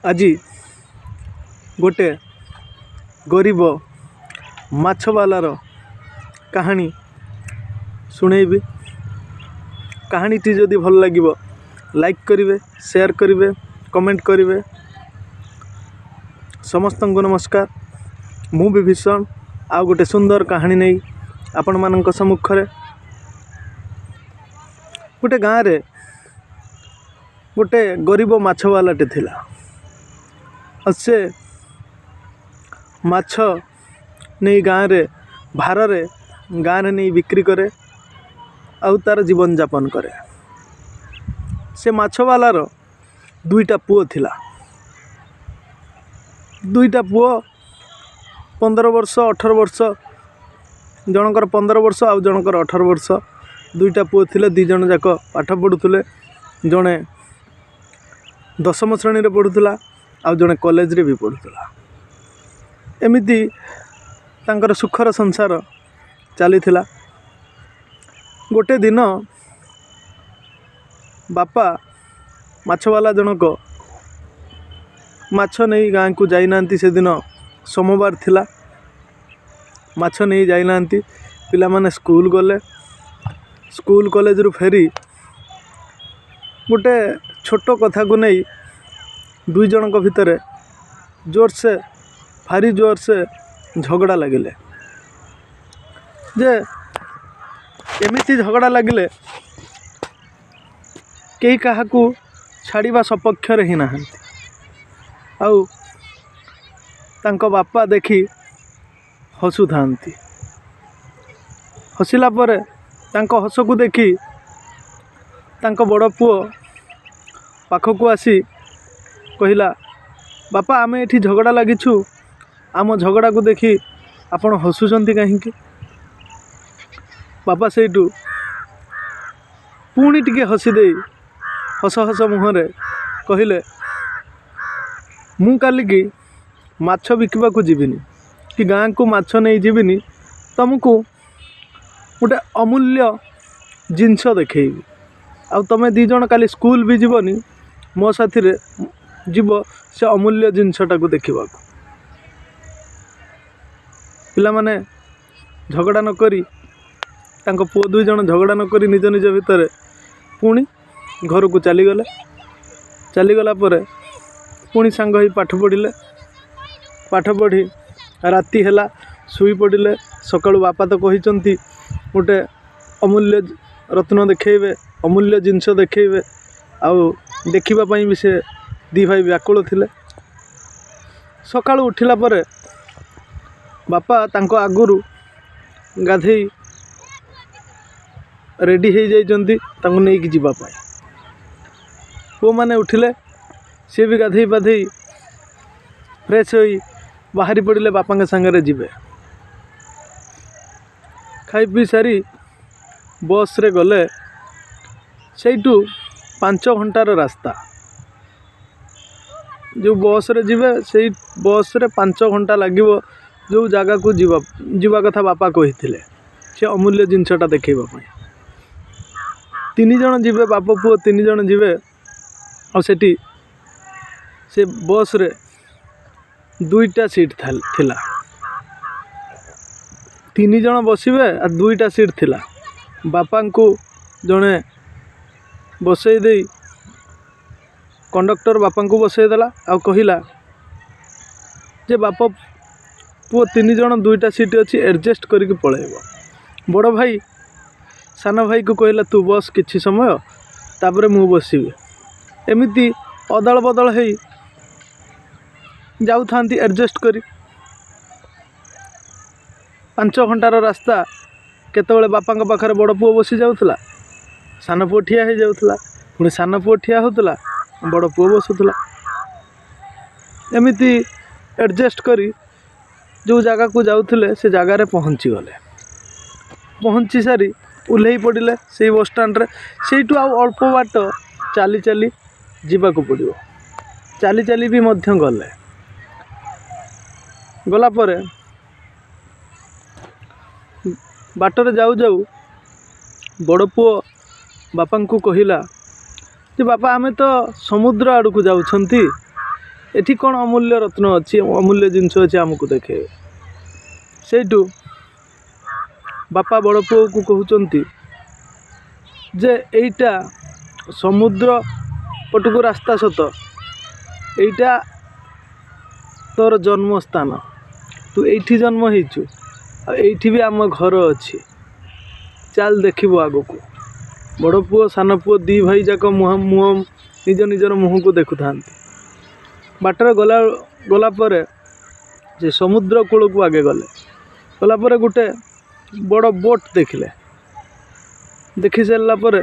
आज गोटे गरीब माछवालार कहानी शुणेबी। कहानीटी जदि भल लगे लाइक करेंगे, शेयर करेंगे, कमेंट करेंगे। समस्त को नमस्कार। मु विभीषण आउ गोटे सुंदर कहानी नहीं आपण मान सम्मुखें। गोटे गाँव रे गोटे गरीब माछवालाटे थिला। से माछ नहीं गाँव रे भार रे गाँव नहीं बिक्री करे आउ तार जीवन यापन करे। से माछवालार दुईटा पुओ थिला। दुईटा पुओ 15 वर्ष 18 वर्ष, जनकर 15 वर्ष आउ जनकर 18 वर्ष। दुईटा पुओ थिले, दी जन जाक पाठ पढ़ुले। जड़े 10म श्रेणी रे पढ़ुला आउ जड़े कॉलेज रे भी पढ़ुला। एमिति तांकर सुखर संसार चलीथिला। गोटे दिन बापा माछवाला जनक माछ नहीं गाँ को जाई नांती। से दिन सोमवार थिला, माछ नहीं जाई नांती। पिला माने स्कूल गले। स्कूल कॉलेज रु फेरी गोटे छोट कथा को नहीं दुई जनक भितर जोर से भारी जोर से झगड़ा लगिले। जे एमिति झगड़ा लगिले कई क्या छाड़वा सपक्षर ही ना। आउ तांको बापा देखी हसु थांती। हसिला परे तांको हस को देखी तांको बड़ पुओ पाखक आसी कहिला, बापा आमे एठी झगड़ा लागिछु, आम झगड़ा को देखी आपण हसुचंती काहींकी। बापा सेठू पुणी टिके हसी दे हस हस मुहरे कहिले, मु काली की माछ बिकबा को जीविनी कि गाँ को माछ नहीं जीविनी, तुमको गोटे अमूल्य जिनस देखैबी। आउ तमे दी जण काली स्कूल भी जीवनी, मो साथी रे जीव से अमूल्य जिनसटा को देखा। पिला माने झगड़ा न करी तांको पुओ दुई जण झगड़ा न करी निज निज भितर पुणी घर को चलीगले। चलीगला परे पुणी सांग ही पाठ पढ़िले। पाठ पढ़ी राति हैला शुई पड़िले। सकाळु बापा तो कहिचंती गोटे अमूल्य रत्न देखेबे, अमूल्य जिनस देखेबे। आउ देखिबा पई भी से दी भाई व्याकुल थिले। सकाळु उठिला परे बापा तांको आगुरु गाधेई रेडी हो जाइचंती तांको नेकी जीवा पाई। पुओ माने उठिले, सी भी गाधेई पाधेई फ्रेश होई बाहरी पड़िले बापा के संगे जीवे। खाई पी सारी बस रे गले। सेठू 5 घंटार रास्ता। जो बस रे जीवे से बस रे 5 घंटा लगे। जो जगह को जीवा कथा बापा कही थे से अमूल्य जिनसटा देखा। 3 जण जीवे, बाप पुओ 3 जण जीवे। और सेठी से बस रे 2टा सीट थिला। 3 जण बसिबे आ 2टा सीट थिला। बापा को जड़े बसई दे कंडक्टर बापा को बसईदेला। आ कहला जे बाप पुओ 3 जण 2टा सीट अच्छी एडजस्ट करके पलैब। बड़ भाई सान भाई को कहला, तू बस किछि समय तापर मु बसबी। एमिति अदल बदल है जाऊ थांती एडजस्ट करी। 5 घंटार रास्ता केतबेले बापा पाखरे बड़ पुओ बसी जाउथला, सान पुओ ठिया हो जाउथला, पुणी सान पुओ ठिया होतला, बड़ पुओ बसुला। एमिति एडजस्ट करी जो जगह को जाउथले से जगार पहुँची गले। पहुँची सारी उल्हे पड़े से बस स्टैंड रे। सेठू आउ अल्प बाट चली चली जीवाक पड़ो। चली चली भी मध्य गले। गला परे बाटरे जाऊ जाऊ बड़ पुओ बापा को कहला जे बापा आमे तो समुद्र आड़ को जाउछंती, एठी कौन अमूल्य रत्न अच्छी अमूल्य जिनस अच्छी आमको देखे सेठू बापा बड़ पुओ को कहते जे एइटा समुद्र पटको रास्ता सत एइटा तोर जन्म स्थान तू एठी जन्म होइछु एठी भी आम घर अच्छी चल देखिबो आगो को बड़ पुओ सान पुओ दी भाई जाक मुह मुह निज निजर मुह को देखु थांती बाटर गला गला परे जे समुद्र कूल को आगे गले गला परे गुटे बड़ बोट देखिले देखि सारा पर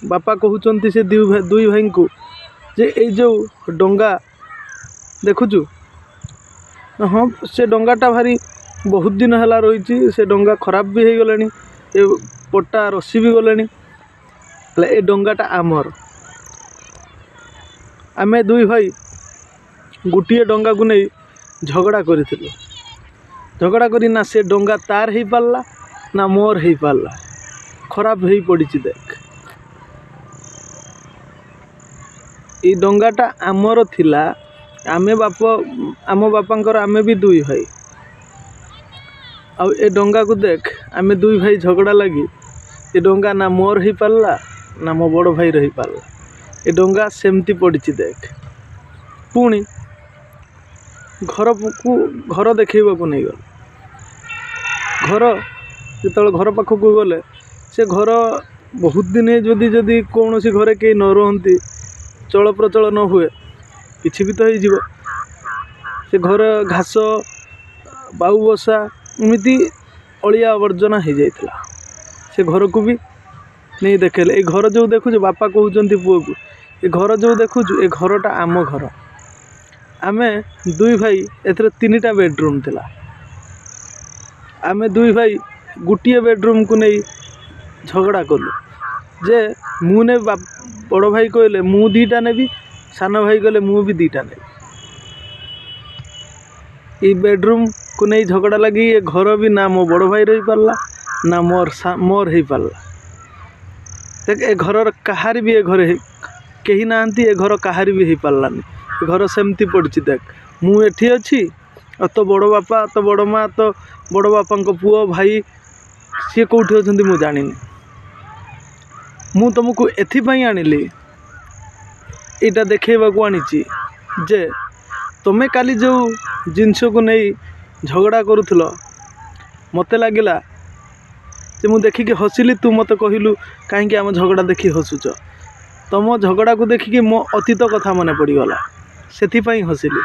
बापा कहते से दुई भाई को जे ए जो डंगा देखुचु हाँ से डंगाटा भारी बहुत दिन है रही से डंगा खराब भी हो गलानी ए पट्टा रस्सी भी गलानी ए डंगाटा आमर आमे दुई भाई गोटे डंगा को नहीं झगड़ा करिथिलु झगड़ा करी ना से डंगा तार हो पारला ना मोर हो पारला खराब हो पड़ी देख ये डंगाटा आमर थिला आमे बाप आम बापांकर आमे भी दुई भाई आ ए डंगा को देख आमे दुई भाई झगड़ा लगी ये डंगा ना मोर हो पारला ना मो बड़ भाई रही पारला ये डंगा सेमती पड़ी देख पुणी घर को घर देखा नहीं गल घर जो घर पाखक गले से घर बहुत दिन जदि जदि कौन सी घरे कहीं न रहती चल प्रचल न हुए किसी भी तो हो से घर घास बाऊ बसा एमती अलिया आवर्जना हो जाता से घर को भी नहीं देखेले ये घर जो देखु बापा कहते पुओ को ये घर जो देखु ये घरटा आम घर आमे दुई भाई एथरे 3टा बेडरूम थिला आमे दुई भाई गोटे बेडरूम को नहीं झगड़ा कलु जे मु ने बड़ भाई कहले मु 2टा नेबी सान भाई कहले मु भी 2टा नेबी ये बेडरूम को नहीं झगड़ा लगी ये घर भी ना मो बड़ भाई रही पारला ना मोर हो पारला देख ए घर कहार भी ए घर कहीं ना ये घर कहार भी हो पारलानी घर सेमती पड़ी देख मु एठी अच्छी तो बड़ बापा तो बड़ माँ तो बड़ बापा पुओ भाई सी कौटी अच्छा मुझे जानी मु तुमको एथिपाई आनिली यहाँ देखा आनी जे तुम्हें काली जो जिनस को नहीं झगड़ा करुल मत लगिला जे मु देखिकी हसिली तू मत कहलु कहीं आम झगड़ा देखी हसुच तुम झगड़ा को देखिकी मो अतीत कथा मन पड़गला से हसिली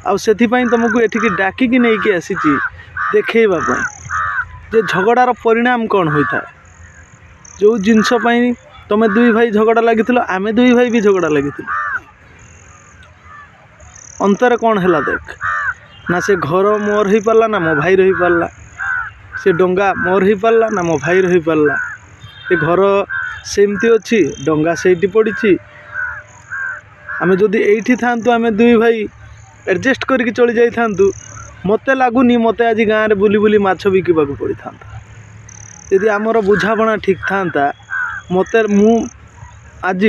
आउ तुमको एठिकी डाकिकी नहीं कि आसी देखा जे झगड़ार परिणाम कौन होता है जो जिनस तुम दुई भाई झगड़ा लगी आमे दुई भाई भी झगड़ा लगी अंतर कौन है देख ना से घर मोर हो पारला ना मो भाई रही पारला से डंगा मोर हो पारला ना मो भाई रही पारला ये घर सेमती अच्छी डंगा से पड़ी आमे जदि एठी थांतु आमे दुई भाई एडजस्ट करके चली जाई थांतु मते लागुनी मते आज गाँव में बुली बुली माछ बिकवा पड़ी था यदि आमर बुझापणा ठीक था मते मु आज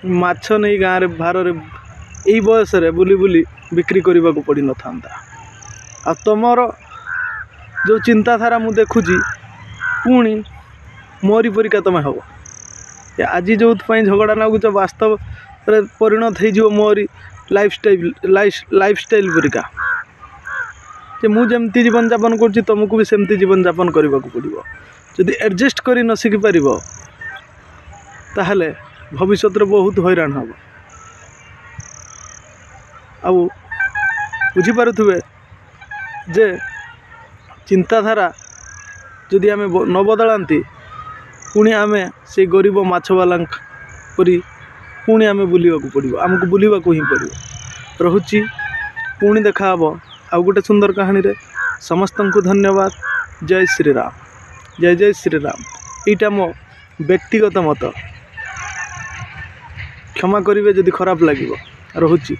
माछ नहीं गाँव में भार यही बयस बुली बुली बिक्री करने को पड़ी न था आ तुमर जो चिंताधारा मु देखुची पुणी मोरी परिका तुम हम आज जो झगड़ा लगुच वास्तव परिणत हो मोरी लाइफस्टाइल परिका जे मु जमती जीवन यापन कर तुमको भी सेमती जीवन यापन करने को पड़ो जदि एडजस्ट कर न शिखि पार ताहले भविष्य बहुत हैरान हम आउ बुझीपारे जे चिंताधारा जदि आमे न बदलांती पुणी आमे से गरीब माछवाला परी पुणी आमे बुलिबा पड़ो आमको बुलिबा ही पड़ो रहुची पुणी देखा आउ गोटे सुंदर कहानी रे समस्त को धन्यवाद। जय श्री राम जय जय श्री राम। यहाँ मो व्यक्तिगत मत क्षमा करेंगे जदि खराब लगे रहुची।